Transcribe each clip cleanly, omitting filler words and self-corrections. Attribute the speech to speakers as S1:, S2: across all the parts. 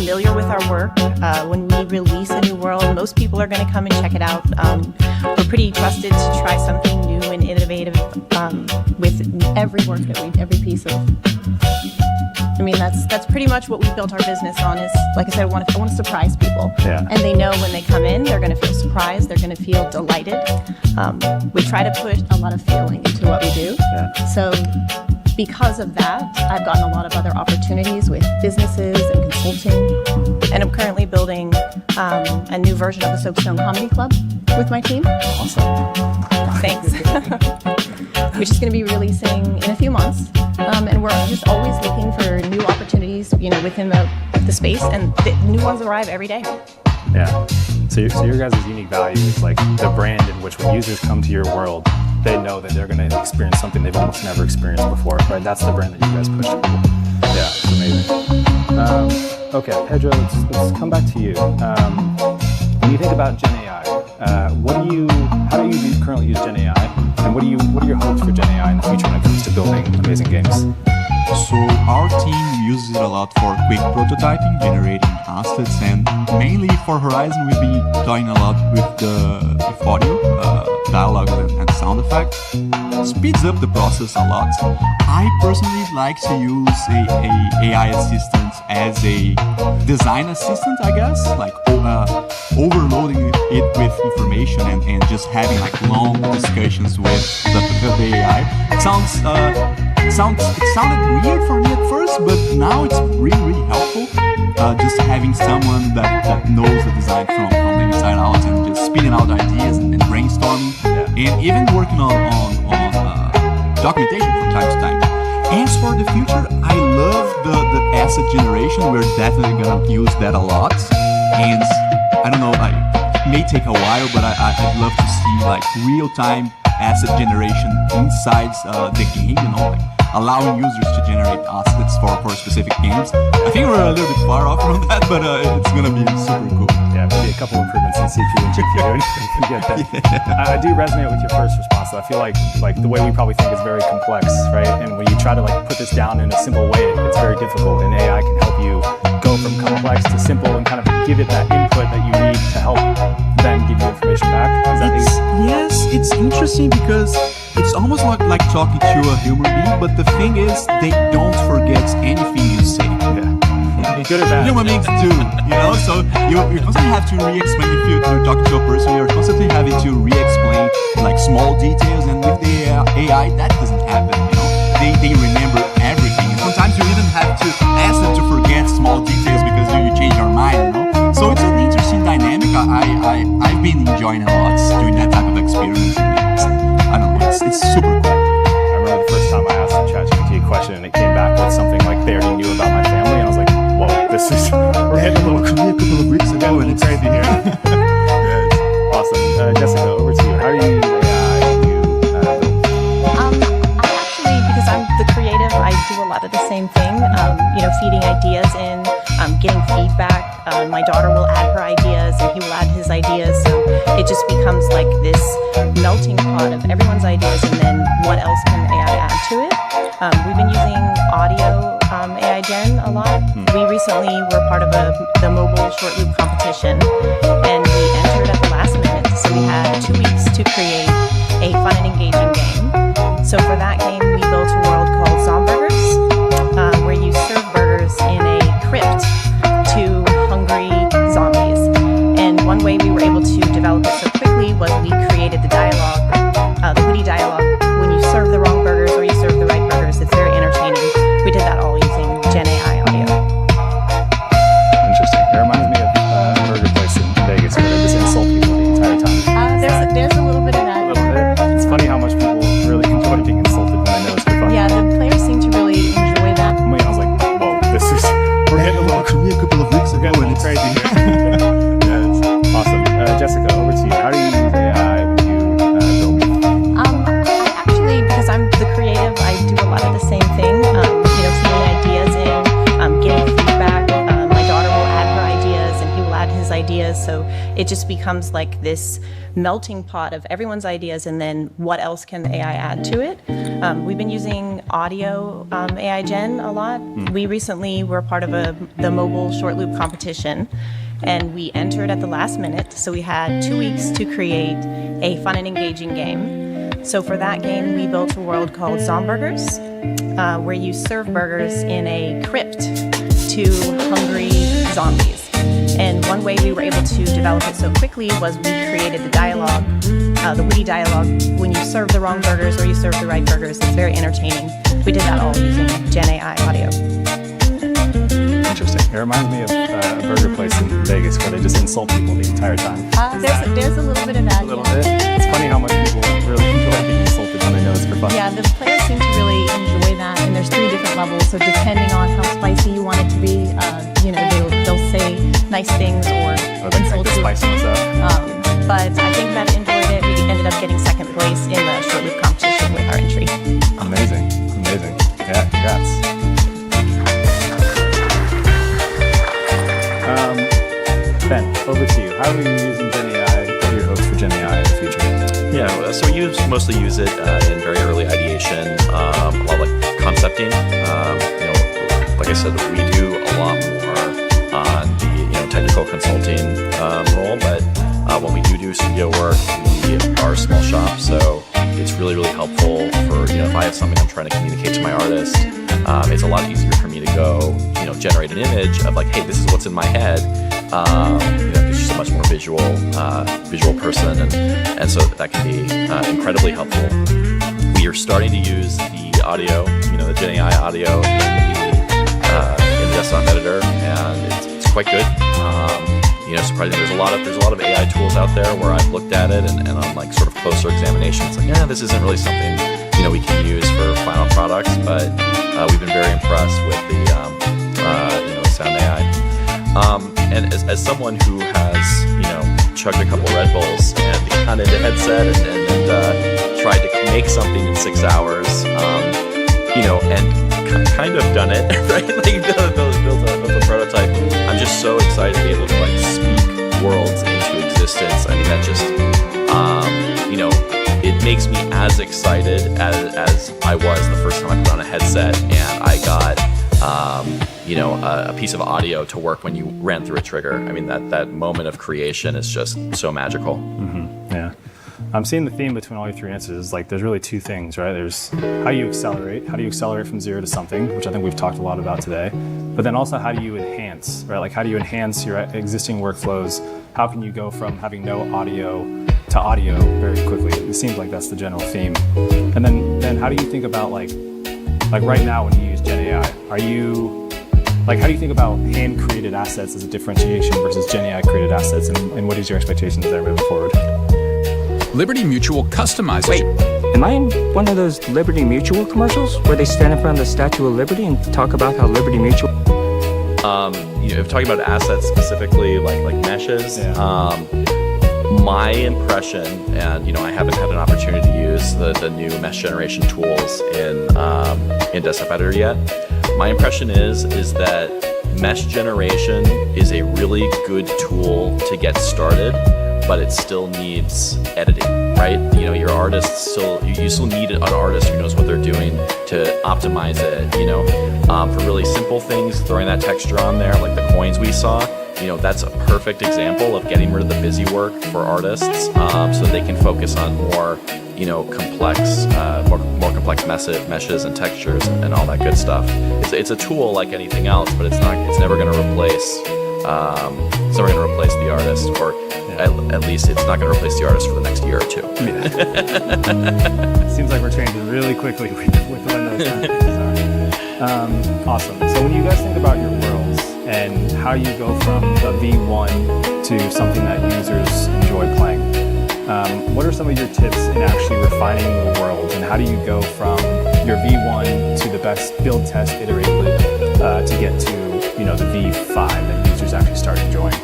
S1: familiar with our work. When we release a new world, most people are going to come and check it out. We're pretty trusted to try something new and innovative with every work that every piece of. I mean, that's pretty much what we built our business on. Is, like I said, I want to surprise people, and they know when they come in, they're going to feel surprised, they're going to feel delighted. We try to put a lot of feeling into what we do. So because of that, I've gotten a lot of other opportunities with businesses and consulting, and I'm currently building a new version of the Soapstone Comedy Club with my team.
S2: Awesome.
S1: Thanks. Which is going to be releasing in a few months. And we're just always looking for new opportunities, within the space, and new ones arrive every day.
S2: Yeah. So your guys' unique value is like the brand in which when users come to your world, they know that they're going to experience something they've almost never experienced before, right? That's the brand that you guys push to people. Yeah, it's amazing. Okay, Pedro, let's come back to you. When you think about Gen AI, how do you currently use Gen AI, and what are your hopes for Gen AI in the future when it comes to building amazing games?
S3: So our team uses it a lot for quick prototyping, generating assets, and mainly for Horizon we've been toying a lot with audio, dialogue and sound effects. Speeds up the process a lot. I personally like to use a AI assistant as a design assistant, I guess, like overloading it with information and just having like long discussions with the AI. It sounded weird for me at first, but now it's really, really helpful. Just having someone that knows the design from the inside out and just spitting out ideas and brainstorming, and even working on documentation from time to time. As for the future, I love the asset generation. We're definitely gonna use that a lot, and I don't know, it may take a while, but I'd love to see like real-time asset generation inside the game, like allowing users to generate assets for specific games. I think we're a little bit far off from that, but it's gonna be super cool.
S2: Yeah, maybe a couple improvements in CPU and GPU and you can get that. I do resonate with your first response, though. I feel like the way we probably think is very complex, right? And when you try to put this down in a simple way, it's very difficult, and AI can help you go from complex to simple and kind of give it that input that you need to help then give you information back.
S3: Yes, it's interesting because it's almost like talking to a human being, but the thing is, they don't forget anything you say.
S2: Good or bad.
S3: Human beings do, so you constantly have to re-explain. If you're talking to a person, you're constantly having to re-explain like small details, and with the AI, that doesn't happen, They remember everything, and sometimes you even have to ask them to forget small details because you change your mind, So it's an interesting dynamic. I've been enjoying a lot doing that type of experience. I don't know, it's super cool.
S2: I remember the first time I asked ChatGPT a question and it came back with something like they already knew about my family, and I was like, whoa, we're hitting a couple of weeks ago, and it's crazy here. Awesome. Jessica, over to you. How do you use AI?
S1: I actually, because I'm the creative, I do a lot of the same thing, feeding ideas in, getting feedback. My daughter will add her ideas and he will add his ideas, so it just becomes like this melting pot of everyone's ideas, and then what else can AI add to it? We've been using audio AI Gen a lot. We recently were part of the mobile short loop competition, and we entered at the last minute, so we had 2 weeks to create a fun and engaging game. So for that game, we built a world called Zomburgers, where you serve burgers in a crypt to hungry zombies. And one way we were able to develop it so quickly was we created the dialogue, the witty dialogue. When you serve the wrong burgers or you serve the right burgers, it's very entertaining. We did that all using Gen AI audio.
S2: Interesting. It reminds me of a burger place in Vegas where they just insult people the entire time.
S1: There's a little bit of that.
S2: A little bit. It's funny how much people really enjoy being insulted when they know it's for fun.
S1: Yeah, ideas. So it just becomes like this melting pot of everyone's ideas, and then what else can the AI add to it? We've been using audio AI Gen a lot. We recently were part of the mobile short loop competition, and we entered at the last minute. So we had 2 weeks to create a fun and engaging game. So for that game, we built a world called Zomburgers, where you serve burgers in a crypt to hungry zombies. And one way we were able to develop it so quickly was we created the dialogue, the witty dialogue, when you serve the wrong burgers or you serve the right burgers. It's very entertaining. We did that all using Gen AI audio.
S2: Interesting. It reminds me of a burger place in Vegas where they just insult people the entire time.
S1: There's a little bit of that.
S2: A little bit. It's funny how much people really enjoy being insulted when they know it's for fun.
S1: Yeah, the players seem to really enjoy that, and there's 3 different levels. So depending on how spicy you want it to be, they'll say nice things or
S2: they
S1: insult
S2: crank the
S1: you.
S2: spiciness up.
S1: But I think Matt enjoyed it. We ended up getting second place in the short loop competition with our entry.
S2: Amazing. Yeah, congrats. Ben, over to you. How are you using Gen AI? What are your hopes for Gen AI in the future?
S4: Yeah, so we mostly use it in very early ideation, a lot of like concepting. Like I said, we do a lot more on the technical consulting role, but when we do studio work, we are a small shop, so it's really helpful for if I have something I'm trying to communicate to my artist. It's a lot easier for me to go generate an image of like, hey, this is what's in my head. Because she's a much more visual person, and so that can be incredibly helpful. We are starting to use the audio, the Gen AI audio in the desktop editor, and it's quite good. Surprisingly, there's a lot of AI tools out there where I've looked at it and on like sort of closer examination, it's like, yeah, this isn't really something we can use for final products, but we've been very impressed with the Sound AI. And as someone who has, chugged a couple Red Bulls and got into headset and tried to make something in 6 hours, and kind of done it, right? Like built a prototype. I'm just so excited to be able to like speak worlds into existence. I mean, that just, it makes me as excited as I was the first time I put on a headset and I got, a piece of audio to work when you ran through a trigger. I mean, that moment of creation is just so magical.
S2: Mm-hmm. Yeah. I'm seeing the theme between all your 3 answers. Like, there's really 2 things, right? There's how you accelerate. How do you accelerate from 0 to something, which I think we've talked a lot about today. But then also, how do you enhance, right? Like, how do you enhance your existing workflows? How can you go from having no audio to audio very quickly? It seems like that's the general theme. And then how do you think about like right now when you use Gen AI, how do you think about hand-created assets as a differentiation versus Gen AI created assets, and what is your expectations there moving forward?
S5: Liberty Mutual customizes.
S6: Wait, am I in one of those Liberty Mutual commercials where they stand in front of the Statue of Liberty and talk about how Liberty Mutual...
S4: If talking about assets specifically, like meshes, my impression, and I haven't had an opportunity to use the new mesh generation tools in Desktop Editor yet. My impression is that mesh generation is a really good tool to get started, but it still needs editing, right? Your artists you still need an artist who knows what they're doing to optimize it. For really simple things, throwing that texture on there, like the coins we saw. That's a perfect example of getting rid of the busy work for artists, so they can focus on more, complex, more complex meshes and textures and all that good stuff. It's a tool like anything else, but it's never going to replace. It's never going to replace the artist, or at least it's not going to replace the artist for the next year or 2.
S2: Yeah. Seems like we're changing really quickly with when those things are. Awesome. So when you guys think about your worlds and how you go from a V1 to something that users enjoy playing, what are some of your tips in actually refining the world, and how do you go from your V1 to the best build, test, iterate loop to get to the V5 that users actually start enjoying?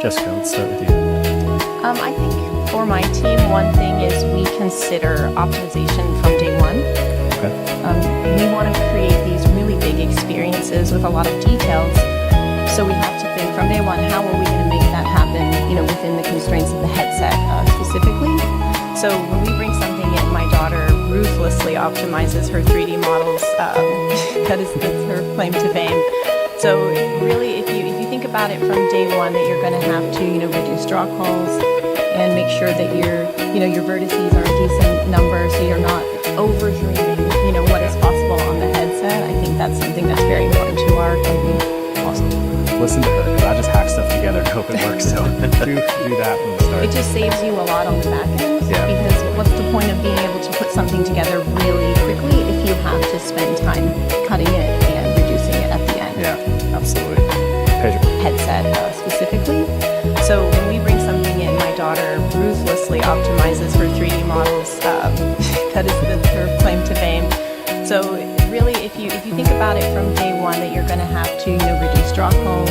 S2: Jessica, let's start with you.
S1: I think for my team, one thing is we consider optimization from day one.
S2: Okay.
S1: We want to create these really big experiences with a lot of details. So we have to think from day one, how are we going to make that that happen, within the constraints of the headset specifically. So when we bring something in, my daughter ruthlessly optimizes her 3D models. That's her claim to fame. So really, if you think about it from day one, that you're going to have to, reduce draw calls and make sure that your vertices are a decent number, so you're not over dreaming, what is possible on the headset. I think that's something that's very important to our company.
S2: Awesome. Listen to her, because I just hack stuff together and hope it works. So do that from the start.
S1: It just saves you a lot on the back end.
S2: Yeah.
S1: Because what's the point of being able to put something together really quickly if you have to spend time cutting it and reducing it at the end?
S2: Yeah, absolutely. Pedro.
S1: Headset specifically. So when we bring something in, my daughter ruthlessly optimizes her 3D models. That's her claim to fame. So really, if you think about it from day one, that you're going to have to reduce draw calls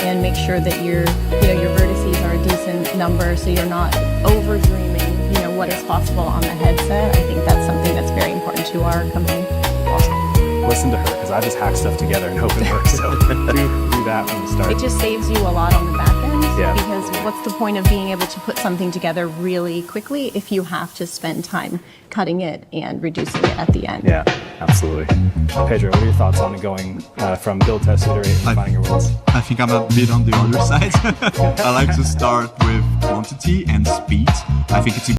S1: and make sure that your vertices are a decent number, so you're not over dreaming what is possible on the headset. I think that's something that's very important to our company.
S2: Awesome. Listen to her, because I just hack stuff together and hope it works. So do that from the start.
S1: It just saves you a lot on the back end.
S2: Yeah.
S1: Because what's the point of being able to put something together really quickly if you have to spend time cutting it and reducing it at the end?
S2: Yeah, absolutely. Pedro, what are your thoughts on going from build, test, iterate, and finding your worlds?
S3: I think I'm a bit on the other side. I like to start with quantity and speed. I think it's